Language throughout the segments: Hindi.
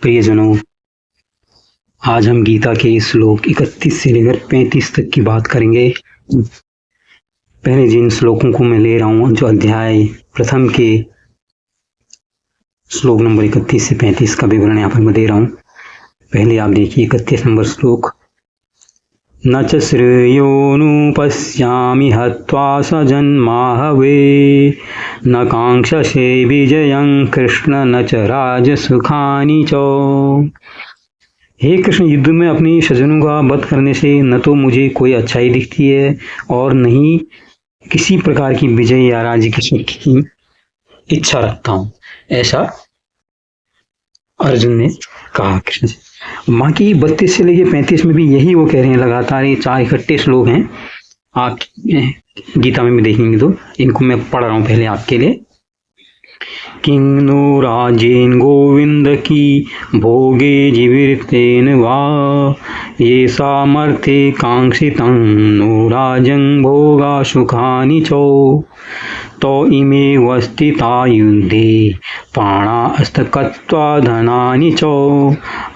प्रियजनों, आज हम गीता के श्लोक 31 से लेकर 35 तक की बात करेंगे। पहले जिन श्लोकों को मैं ले रहा हूँ, जो अध्याय प्रथम के श्लोक नंबर 31 से 35 का विवरण यहाँ पर मैं दे रहा हूँ। पहले आप देखिए 31 नंबर श्लोक। न च श्रेयोनुपश्यामि हत्वा स्वजन्माहवे न कांक्षसे विजयं कृष्ण न च राजसुखानि च। हे कृष्ण, युद्ध में अपने स्वजनों का वध करने से न तो मुझे कोई अच्छाई दिखती है और न ही किसी प्रकार की विजय या राज्य की सुख की इच्छा रखता हूँ, ऐसा अर्जुन ने कहा कृष्ण से। बाकी 32 से लेके 35 में भी यही वो कह रहे हैं लगातार। ये 4 इकट्ठे श्लोक हैं, आप गीता में भी देखेंगे तो इनको मैं पढ़ रहा हूँ पहले आपके लिए। किं नो राजेन गोविंद की भोगे जीवितेन वा ये सामर्थे कांक्षितं नो राजं भोगा सुखानि चो तो इमे वस्थिता युद्धे प्राणास्तकत्वा धनानि चो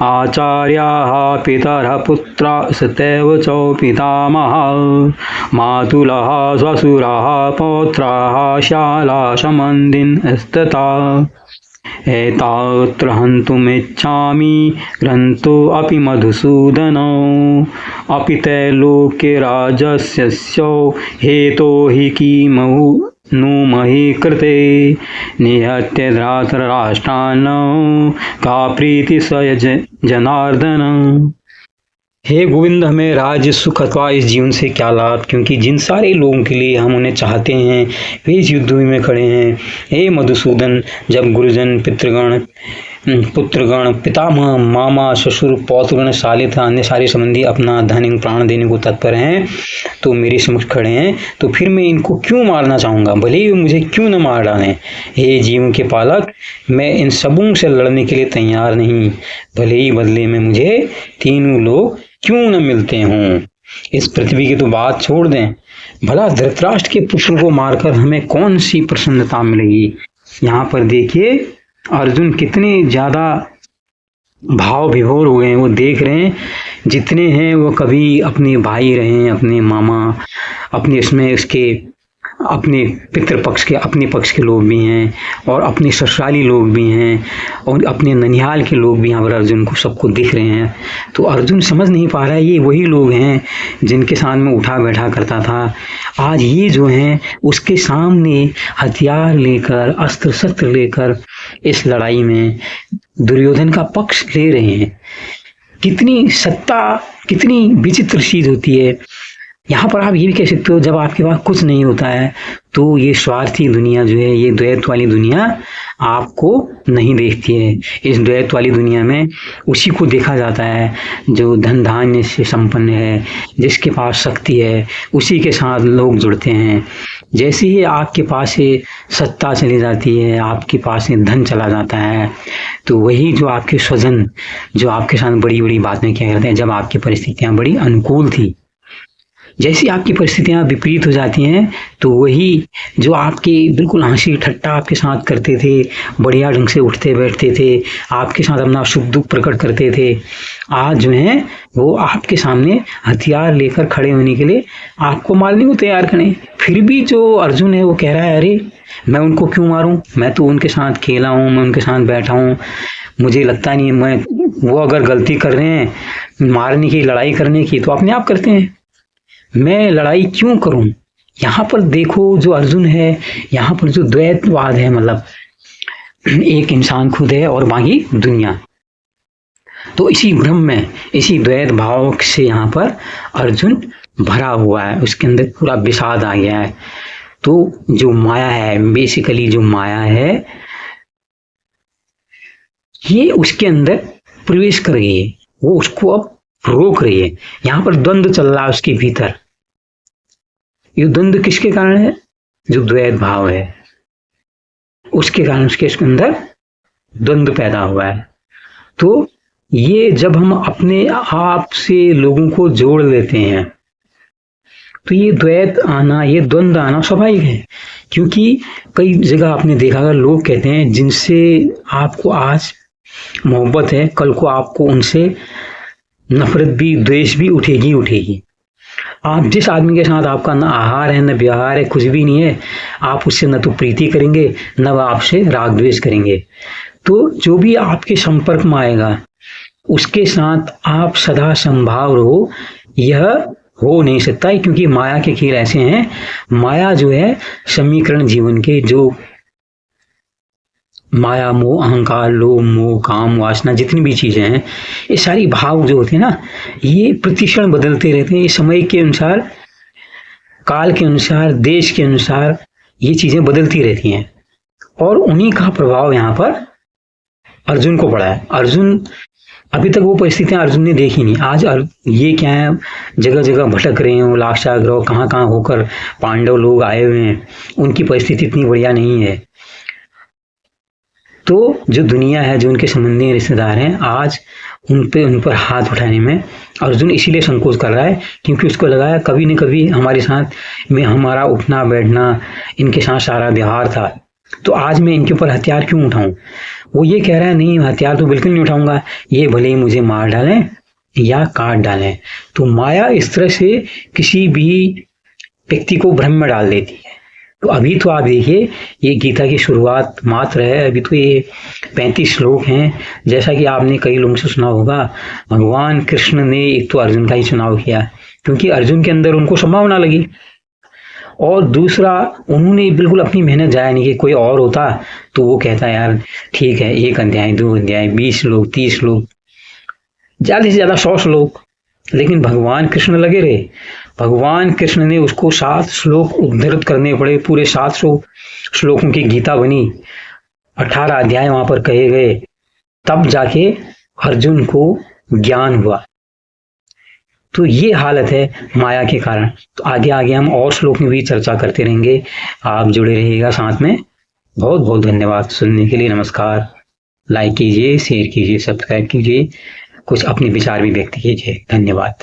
आचार्याः पितरः पुत्राः सतैव चो पितामहः मातुलः श्वशुराः पौत्राः शाला सम्बन्धिनस्तथा एतावत्र हन्तुमिच्छामि ग्रन्थो अपि मधुसूदनो अपि तैलोक्ये राजस्यो हेतो हि किमु नु मही कृते निहत्य धृतराष्ट्रान् का प्रीति स जनार्दन। हे गोविंद, हमें राज्य सुख अथवा इस जीवन से क्या लाभ, क्योंकि जिन सारे लोगों के लिए हम उन्हें चाहते हैं वे इस युद्ध में खड़े हैं। हे मधुसूदन, जब गुरुजन, पितृगण, पुत्रगण, पितामह, मामा, ससुर, पौत्रगण, साले तथा अन्य सारे संबंधी अपना धन प्राण देने को तत्पर हैं तो मेरे समक्ष खड़े हैं, तो फिर मैं इनको क्यों मारना चाहूँगा, भले ही मुझे क्यों न मार डालें। हे जीवन के पालक, मैं इन सबों से लड़ने के लिए तैयार नहीं, भले ही बदले में मुझे तीनों लोग क्यों न मिलते हों। इस पृथ्वी की तो बात छोड़ दें, भला धृतराष्ट्र के पुत्र को मारकर हमें कौन सी प्रसन्नता मिलेगी। यहाँ पर देखिए अर्जुन कितने ज्यादा भाव विभोर हो गए हैं। वो देख रहे हैं जितने हैं वो कभी अपने भाई रहे हैं, अपने मामा, अपने इसमें इसके अपने पितृपक्ष के अपने पक्ष के लोग भी हैं और अपने ससुराली लोग भी हैं और अपने ननिहाल के लोग भी यहाँ पर अर्जुन को सबको दिख रहे हैं। तो अर्जुन समझ नहीं पा रहा है ये वही लोग हैं जिनके साथ में उठा बैठा करता था। आज ये जो हैं उसके सामने हथियार लेकर, अस्त्र शस्त्र लेकर इस लड़ाई में दुर्योधन का पक्ष ले रहे हैं। कितनी सत्ता, कितनी विचित्र चीज होती है। यहाँ पर आप ये भी कह सकते हो, जब आपके पास कुछ नहीं होता है तो ये स्वार्थी दुनिया जो है, ये द्वैत वाली दुनिया आपको नहीं देखती है। इस द्वैत वाली दुनिया में उसी को देखा जाता है जो धन धान्य से संपन्न है, जिसके पास शक्ति है, उसी के साथ लोग जुड़ते हैं। जैसे ही आपके पास से सत्ता चली जाती है, आपके पास से धन चला जाता है, तो वही जो आपके स्वजन जो आपके साथ बड़ी बड़ी बातें क्या करते हैं, जब आपकी परिस्थितियाँ बड़ी अनुकूल थी, जैसी आपकी परिस्थितियां विपरीत हो जाती हैं तो वही जो आपके बिल्कुल हंसी ठट्टा आपके साथ करते थे, बढ़िया ढंग से उठते बैठते थे, आपके साथ अपना सुख दुख प्रकट करते थे, आज जो है वो आपके सामने हथियार लेकर खड़े होने के लिए आपको मारने को तैयार खड़े। फिर भी जो अर्जुन है वो कह रहा है अरे मैं उनको क्यों मारूं, मैं तो उनके साथ खेला हूँ, मैं उनके साथ बैठा हूँ, मुझे लगता नहीं मैं, वो अगर गलती कर रहे हैं मारने की, लड़ाई करने की, तो अपने आप करते हैं, मैं लड़ाई क्यों करूं। यहाँ पर देखो जो अर्जुन है, यहाँ पर जो द्वैतवाद है, मतलब एक इंसान खुद है और बाकी दुनिया, तो इसी भ्रम में, इसी द्वैत भाव से यहाँ पर अर्जुन भरा हुआ है, उसके अंदर पूरा विषाद आ गया है। तो जो माया है, बेसिकली जो माया है ये उसके अंदर प्रवेश कर गई है, वो उसको अब रोक रही है। यहाँ पर द्वंद्व चल रहा है उसके भीतर। ये द्वंद्व किसके कारण है, जो द्वैत भाव है उसके कारण उसके अंदर द्वंद्व पैदा हुआ है। तो ये जब हम अपने आप से लोगों को जोड़ लेते हैं तो ये द्वैत आना, ये द्वंद्व आना स्वाभाविक है। क्योंकि कई जगह आपने देखा होगा लोग कहते हैं जिनसे आपको आज मोहब्बत है, कल को आपको उनसे नफरत भी, द्वेष भी उठेगी उठेगी। आप जिस आदमी के साथ आपका न आहार है, न व्यवहार है, कुछ भी नहीं है, आप उससे न तो प्रीति करेंगे, न वह आपसे राग द्वेष करेंगे। तो जो भी आपके संपर्क में आएगा उसके साथ आप सदा संभाव रहो, यह हो नहीं सकता है, क्योंकि माया के खेल ऐसे हैं। माया जो है समीकरण जीवन के, जो माया, मोह, अहंकार, लोभ, मोह, काम, वासना, जितनी भी चीजें हैं, ये सारी भाव जो होते हैं ना, ये प्रतिक्षण बदलते रहते हैं। ये समय के अनुसार, काल के अनुसार, देश के अनुसार ये चीजें बदलती रहती हैं, और उन्हीं का प्रभाव यहाँ पर अर्जुन को पड़ा है। अर्जुन, अभी तक वो परिस्थितियां अर्जुन ने देखी नहीं। आज ये क्या है, जगह जगह भटक रहे हैं, लाक्षागृह कहाँ कहाँ होकर पांडव लोग आए हुए हैं, उनकी परिस्थिति इतनी बढ़िया नहीं है। तो जो दुनिया है, जो उनके संबंधी रिश्तेदार हैं, आज उन पर हाथ उठाने में अर्जुन इसीलिए संकोच कर रहा है, क्योंकि उसको लगा है कभी न कभी हमारे साथ में हमारा उठना बैठना, इनके साथ सारा व्यवहार था, तो आज मैं इनके ऊपर हथियार क्यों उठाऊं। वो ये कह रहा है, नहीं हथियार तो बिल्कुल नहीं उठाऊंगा, ये भले ही मुझे मार डालें या काट डालें। तो माया इस तरह से किसी भी व्यक्ति को भ्रम में डाल देती है। तो अभी तो आप देखिए, ये गीता की शुरुआत मात्र है, अभी तो ये 35 श्लोक हैं। जैसा कि आपने कई लोगों से सुना होगा, भगवान कृष्ण ने एक तो अर्जुन का ही चुनाव किया, क्योंकि अर्जुन के अंदर उनको संभावना लगी, और दूसरा उन्होंने बिल्कुल अपनी मेहनत जाया नहीं की। कोई और होता तो वो कहता यार ठीक है, 1 अध्याय 2 अध्याय 20 श्लोक 30 श्लोक, ज्यादा से ज्यादा 100 श्लोक, लेकिन भगवान कृष्ण लगे रहे। भगवान कृष्ण ने उसको 7 श्लोक उद्धृत करने पड़े, पूरे 700 श्लोकों की गीता बनी, 18 अध्याय वहां पर कहे गए, तब जाके अर्जुन को ज्ञान हुआ। तो ये हालत है माया के कारण। तो आगे आगे हम और श्लोक में भी चर्चा करते रहेंगे, आप जुड़े रहिएगा साथ में। बहुत बहुत धन्यवाद सुनने के लिए। नमस्कार। लाइक कीजिए, शेयर कीजिए, सब्सक्राइब कीजिए, कुछ अपने विचार भी व्यक्त कीजिए। धन्यवाद।